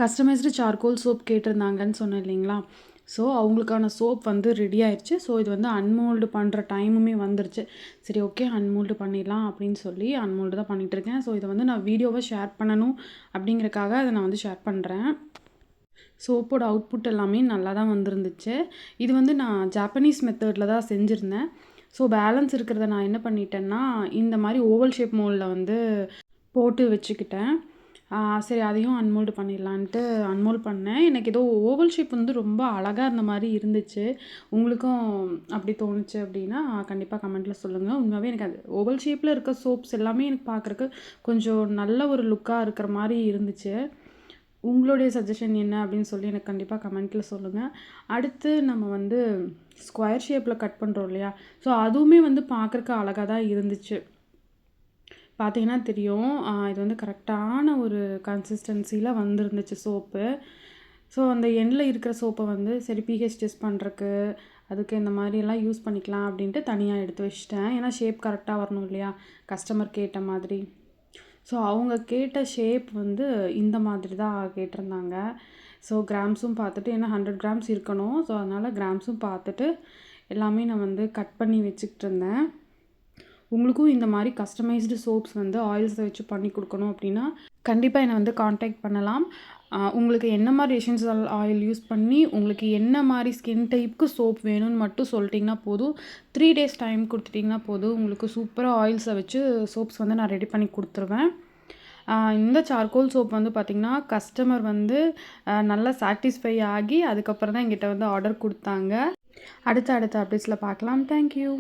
Customised charcoal soap கேட்டிருந்தாங்கன்னு சொன்னேன் இல்லைங்களா? So அவங்களுக்கான சோப் வந்து ரெடி ஆயிடுச்சு. ஸோ இது வந்து அன்மோல்டு பண்ணுற டைமுமே வந்துருச்சு. சரி ஓகே அன்மோல்டு பண்ணிடலாம் அப்படின்னு சொல்லி அன்மோல்டு தான் பண்ணிகிட்ருக்கேன். ஸோ இதை வந்து நான் வீடியோவை ஷேர் பண்ணணும் அப்படிங்கிறக்காக அதை நான் வந்து ஷேர் பண்ணுறேன். சோப்போட அவுட்புட் எல்லாமே நல்லா தான் வந்திருந்துச்சு. இது வந்து நான் ஜாப்பனீஸ் மெத்தடில் தான் செஞ்சுருந்தேன். ஸோ பேலன்ஸ் இருக்கிறத நான் என்ன பண்ணிட்டேன்னா, இந்த மாதிரி ஓவல் ஷேப் மோல்டில் வந்து போட்டு வச்சுக்கிட்டேன். சரி அதையும் அன்மோல்டு பண்ணிடலான்ட்டு அன்மோல்ட் பண்ணேன். எனக்கு ஏதோ ஓவல் ஷேப் வந்து ரொம்ப அழகாக இருந்த மாதிரி இருந்துச்சு. உங்களுக்கும் அப்படி தோணுச்சு அப்படின்னா கண்டிப்பாக கமெண்ட்டில் சொல்லுங்கள். உண்மையாகவே எனக்கு அது ஓவல் ஷேப்பில் இருக்க சோப்ஸ் எல்லாமே எனக்கு பார்க்குறக்கு கொஞ்சம் நல்ல ஒரு லுக்காக இருக்கிற மாதிரி இருந்துச்சு. உங்களுடைய சஜஷன் என்ன அப்படின்னு சொல்லி எனக்கு கண்டிப்பாக கமெண்ட்டில் சொல்லுங்கள். அடுத்து நம்ம வந்து ஸ்கொயர் ஷேப்பில் கட் பண்ணுறோம் இல்லையா? ஸோ அதுவுமே வந்து பார்க்குறக்கு அழகாக தான் இருந்துச்சு. பார்த்தீங்கன்னா தெரியும். இது வந்து கரெக்டான ஒரு கன்சிஸ்டன்சியில் வந்துருந்துச்சு சோப்பு. ஸோ அந்த எண்ணில் இருக்கிற சோப்பை வந்து சரி பிஹெச் டெஸ்ட் பண்ணுறக்கு அதுக்கு இந்த மாதிரியெல்லாம் யூஸ் பண்ணிக்கலாம் அப்படின்ட்டு தனியாக எடுத்து வச்சிட்டேன். ஏன்னா ஷேப் கரெக்டாக வரணும் இல்லையா? கஸ்டமர் கேட்ட மாதிரி. ஸோ அவங்க கேட்ட ஷேப் வந்து இந்த மாதிரி தான் கேட்டிருந்தாங்க. ஸோ கிராம்ஸும் பார்த்துட்டு ஏன்னா 100 கிராம்ஸ் இருக்கணும். ஸோ அதனால் கிராம்ஸும் பார்த்துட்டு எல்லாமே நான் வந்து கட் பண்ணி வச்சுக்கிட்டு இருந்தேன். உங்களுக்கும் இந்த மாதிரி கஸ்டமைஸ்டு சோப்ஸ் வந்து ஆயில்ஸை வச்சு பண்ணி கொடுக்கணும் அப்படின்னா கண்டிப்பாக என்னை வந்து காண்டாக்ட் பண்ணலாம். உங்களுக்கு என்ன மாதிரி எசென்ஷியல் ஆயில் யூஸ் பண்ணி உங்களுக்கு என்ன மாதிரி ஸ்கின் டைப்புக்கு சோப் வேணும்னு மட்டும் சொல்லிட்டிங்கன்னா போதும். 3 டேஸ் டைம் கொடுத்துட்டிங்கன்னா போதும். உங்களுக்கு சூப்பராக ஆயில்ஸை வச்சு சோப்ஸ் வந்து நான் ரெடி பண்ணி கொடுத்துருவேன். இந்த சார்கோல் சோப் வந்து பார்த்திங்கன்னா கஸ்டமர் வந்து நல்லா சாட்டிஸ்ஃபை ஆகி அதுக்கப்புறம் தான் எங்கிட்ட வந்து ஆர்டர் கொடுத்தாங்க. அடுத்த அப்டேட்ஸில் பார்க்கலாம். தேங்க்யூ.